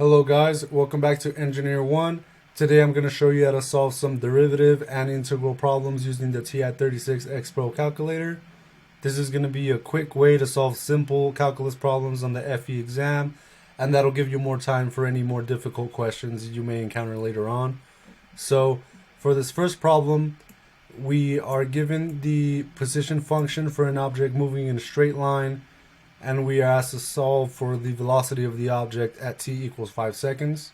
Hello guys, welcome back to Engineer 1. Today I'm going to show you how to solve some derivative and integral problems using the TI-36x Pro calculator. This is going to be a quick way to solve simple calculus problems on the FE exam, and that'll give you more time for any more difficult questions you may encounter later on. So for this first problem, we are given the position function for an object moving in a straight line, and we are asked to solve for the velocity of the object at t equals 5 seconds.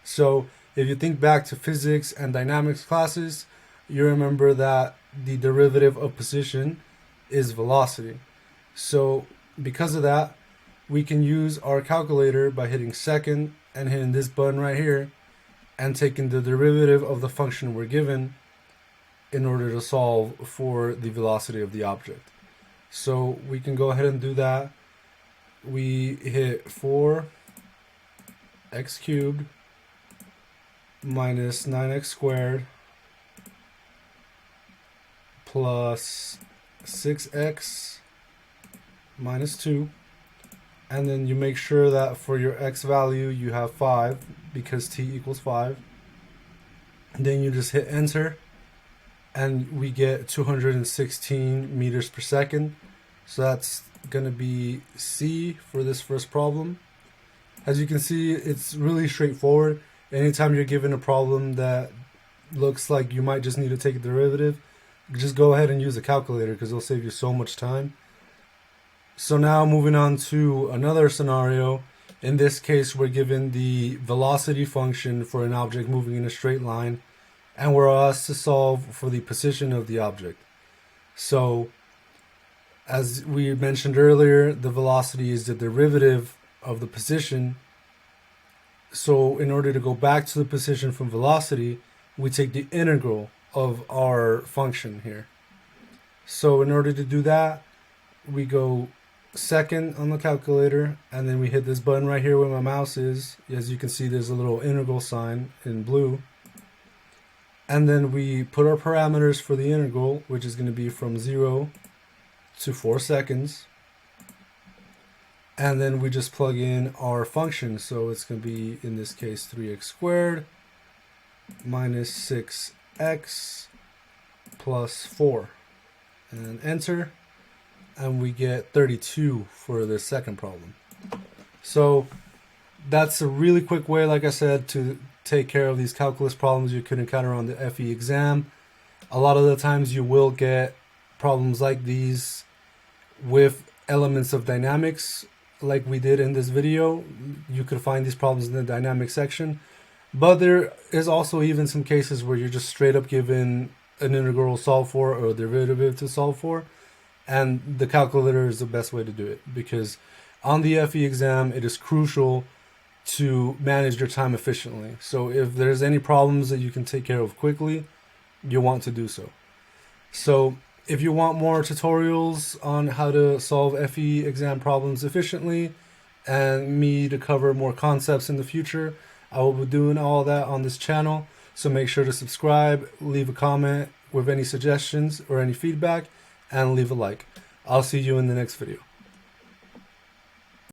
So if you think back to physics and dynamics classes, you remember that the derivative of position is velocity. So because of that, we can use our calculator by hitting second and hitting this button right here and taking the derivative of the function we're given in order to solve for the velocity of the object. So we can go ahead and do that. We hit 4x cubed minus 9x squared plus 6x minus 2. And then you make sure that for your x value you have 5 because t equals 5. And then you just hit enter, and we get 216 meters per second. So that's going to be C for this first problem. As you can see, it's really straightforward. Anytime you're given a problem that looks like you might just need to take a derivative, just go ahead and use a calculator because it'll save you so much time. So now moving on to another scenario. In this case, we're given the velocity function for an object moving in a straight line, and we're asked to solve for the position of the object. So as we mentioned earlier, the velocity is the derivative of the position. So in order to go back to the position from velocity, we take the integral of our function here. So in order to do that, we go second on the calculator, and then we hit this button right here where my mouse is. As you can see, there's a little integral sign in blue. And then we put our parameters for the integral, which is going to be from 0 to 4 seconds. And then we just plug in our function. So it's going to be, in this case, 3x squared minus 6x plus 4. And enter. And we get 32 for the second problem. So that's a really quick way, like I said, to take care of these calculus problems you could encounter on the FE exam. A lot of the times you will get problems like these with elements of dynamics, like we did in this video. You could find these problems in the dynamics section, but there is also even some cases where you're just straight up given an integral to solve for or a derivative to solve for, and the calculator is the best way to do it, because on the FE exam it is crucial to manage your time efficiently. So if there's any problems that you can take care of quickly, you want to do so. So if you want more tutorials on how to solve FE exam problems efficiently and me to cover more concepts in the future, I will be doing all that on this channel. So make sure to subscribe, leave a comment with any suggestions or any feedback, and leave a like. I'll see you in the next video.